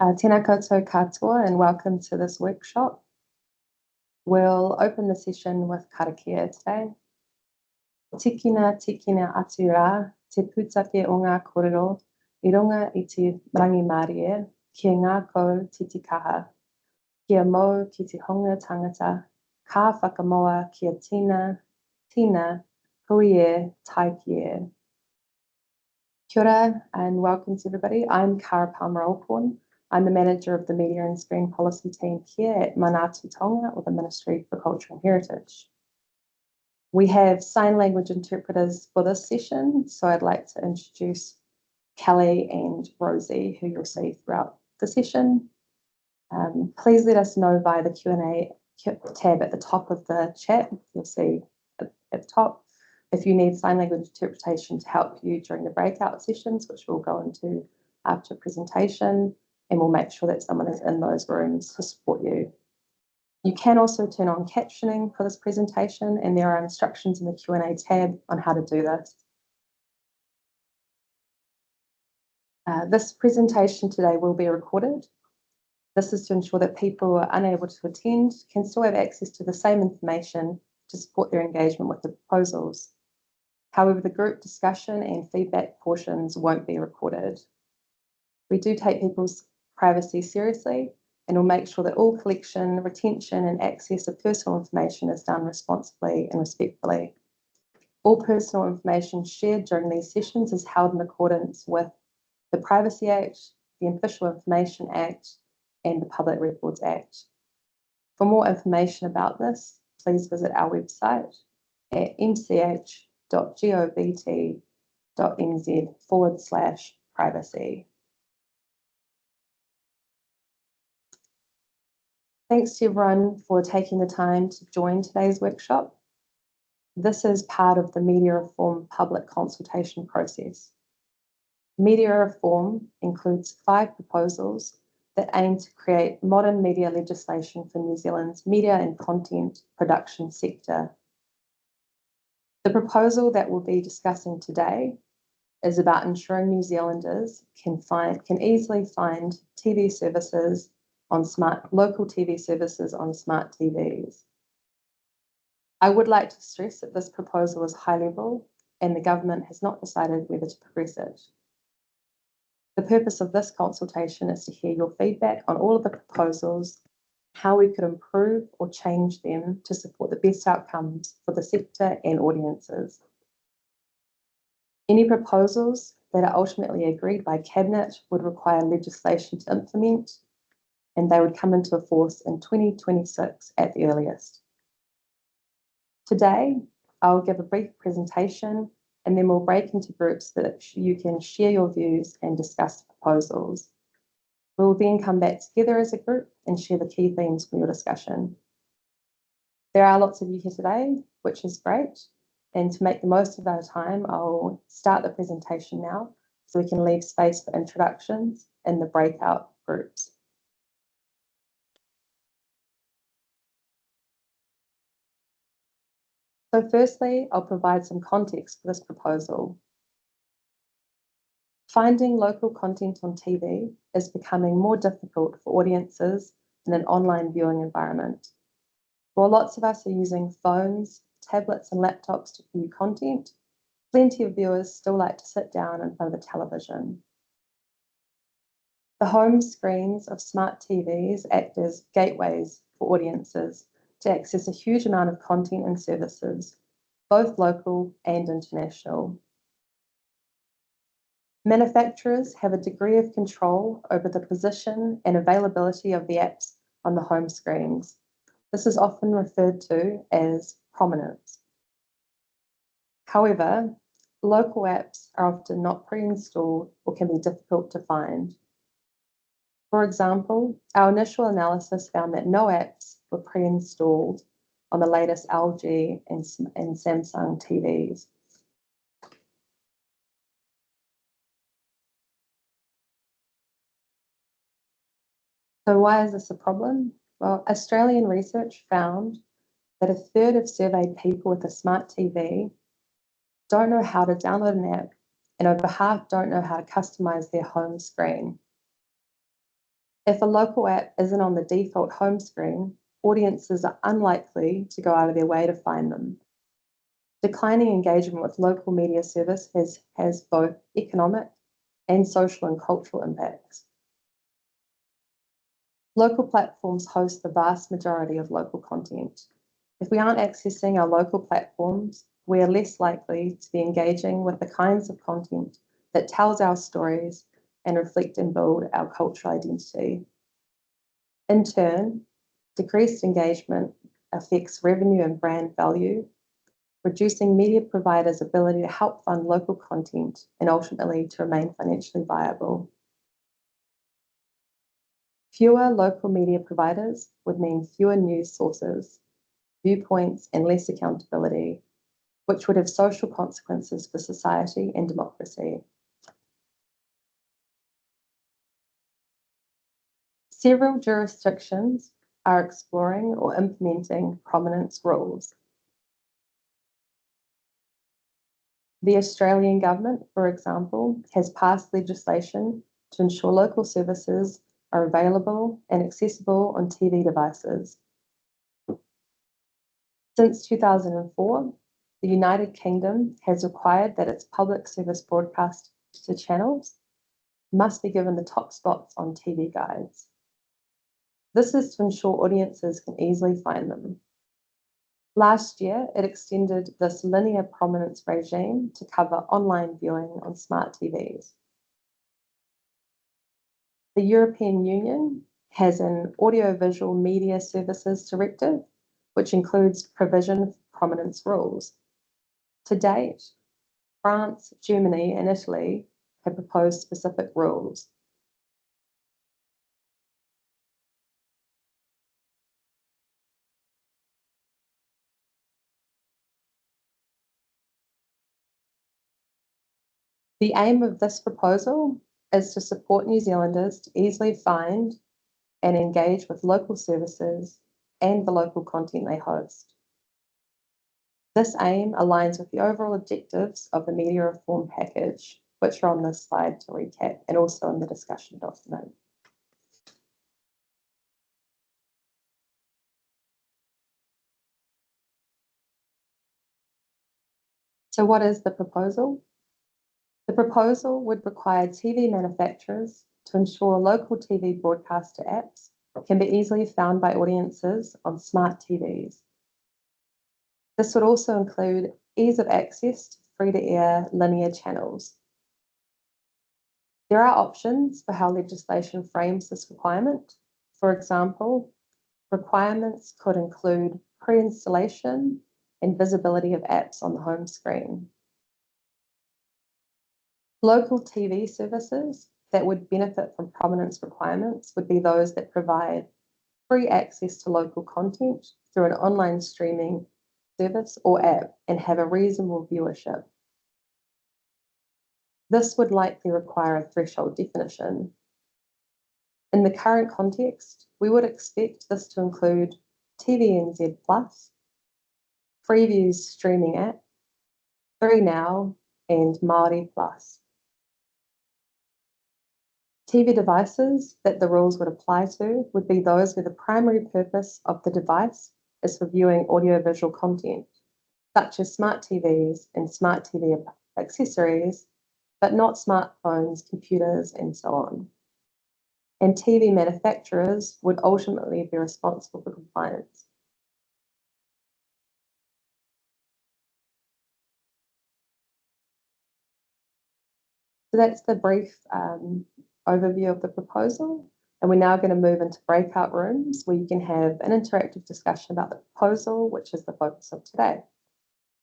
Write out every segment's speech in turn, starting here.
Tēnā koutou katoa and welcome to this workshop. We'll open the session with karakia today. Tikina atu rā, te pūtake o ngā kōrero, I runga I te rangi Mārie, kia ngā kou titi kaha, kia mau ki te honga tangata, ka whakamoa kia tina, hui e, tai ki e. Kia ora and welcome to everybody. I'm Kara Palmer-Alcorn. I'm the manager of the Media and Screen Policy team here at Manatū Taonga, or the Ministry for Culture and Heritage. We have sign language interpreters for this session, so I'd like to introduce Kelly and Rosie, who you'll see throughout the session. Please let us know via the Q&A tab at the top of the chat. You'll see at the top if you need sign language interpretation to help you during the breakout sessions, which we'll go into after presentation, and we'll make sure that someone is in those rooms to support you. You can also turn on captioning for this presentation, and there are instructions in the Q&A tab on how to do this. This presentation today will be recorded. This is to ensure that people who are unable to attend can still have access to the same information to support their engagement with the proposals. However, the group discussion and feedback portions won't be recorded. We do take people's privacy seriously, and we'll make sure that all collection, retention, and access of personal information is done responsibly and respectfully. All personal information shared during these sessions is held in accordance with the Privacy Act, the Official Information Act, and the Public Records Act. For more information about this, please visit our website at mch.gov.nz/privacy. Thanks to everyone for taking the time to join today's workshop. This is part of the Media Reform public consultation process. Media Reform includes 5 proposals that aim to create modern media legislation for New Zealand's media and content production sector. The proposal that we'll be discussing today is about ensuring New Zealanders can easily find TV services on local TV services on smart TVs. I would like to stress that this proposal is high level and the government has not decided whether to progress it. The purpose of this consultation is to hear your feedback on all of the proposals, how we could improve or change them to support the best outcomes for the sector and audiences. Any proposals that are ultimately agreed by Cabinet would require legislation to implement, and they would come into force in 2026 at the earliest. Today, I'll give a brief presentation and then we'll break into groups so that you can share your views and discuss the proposals. We'll then come back together as a group and share the key themes from your discussion. There are lots of you here today, which is great. And to make the most of our time, I'll start the presentation now so we can leave space for introductions in the breakout groups. So firstly, I'll provide some context for this proposal. Finding local content on TV is becoming more difficult for audiences in an online viewing environment. While lots of us are using phones, tablets, and laptops to view content, plenty of viewers still like to sit down in front of a television. The home screens of smart TVs act as gateways for audiences to access a huge amount of content and services, both local and international. Manufacturers have a degree of control over the position and availability of the apps on the home screens. This is often referred to as prominence. However, local apps are often not pre-installed or can be difficult to find. For example, our initial analysis found that no apps were pre-installed on the latest LG and Samsung TVs. So why is this a problem? Well, Australian research found that 1/3 of surveyed people with a smart TV don't know how to download an app, and over half don't know how to customize their home screen. If a local app isn't on the default home screen, audiences are unlikely to go out of their way to find them. Declining engagement with local media service has both economic and social and cultural impacts. Local platforms host the vast majority of local content. If we aren't accessing our local platforms, we are less likely to be engaging with the kinds of content that tells our stories and reflect and build our cultural identity. In turn, decreased engagement affects revenue and brand value, reducing media providers' ability to help fund local content and ultimately to remain financially viable. Fewer local media providers would mean fewer news sources, viewpoints, and less accountability, which would have social consequences for society and democracy. Several jurisdictions are exploring or implementing prominence rules. The Australian government, for example, has passed legislation to ensure local services are available and accessible on TV devices. Since 2004, the United Kingdom has required that its public service broadcast to channels must be given the top spots on TV guides. This is to ensure audiences can easily find them. Last year, it extended this linear prominence regime to cover online viewing on smart TVs. The European Union has an Audiovisual Media Services Directive, which includes provision of prominence rules. To date, France, Germany, and Italy have proposed specific rules. The aim of this proposal is to support New Zealanders to easily find and engage with local services and the local content they host. This aim aligns with the overall objectives of the media reform package, which are on this slide to recap, and also in the discussion document. So what is the proposal? The proposal would require TV manufacturers to ensure local TV broadcaster apps can be easily found by audiences on smart TVs. This would also include ease of access to free-to-air linear channels. There are options for how legislation frames this requirement. For example, requirements could include pre-installation and visibility of apps on the home screen. Local TV services that would benefit from prominence requirements would be those that provide free access to local content through an online streaming service or app and have a reasonable viewership. This would likely require a threshold definition. In the current context, we would expect this to include TVNZ Plus, Freeview's streaming app, Free Now, and Māori Plus. TV devices that the rules would apply to would be those where the primary purpose of the device is for viewing audiovisual content, such as smart TVs and smart TV accessories, but not smartphones, computers, and so on. And TV manufacturers would ultimately be responsible for compliance. So that's the brief overview of the proposal. And we're now going to move into breakout rooms where you can have an interactive discussion about the proposal, which is the focus of today.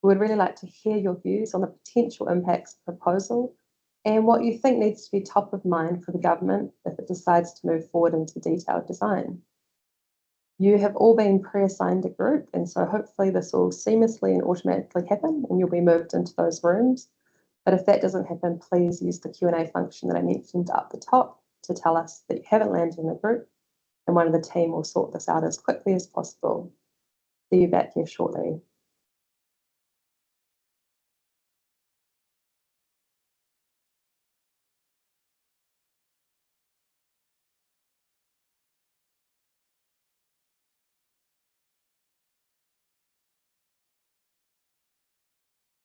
We would really like to hear your views on the potential impacts of the proposal and what you think needs to be top of mind for the government if it decides to move forward into detailed design. You have all been pre-assigned a group, and so hopefully this will seamlessly and automatically happen and you'll be moved into those rooms. But if that doesn't happen, please use the Q&A function that I mentioned up the top to tell us that you haven't landed in a group, and one of the team will sort this out as quickly as possible. See you back here shortly.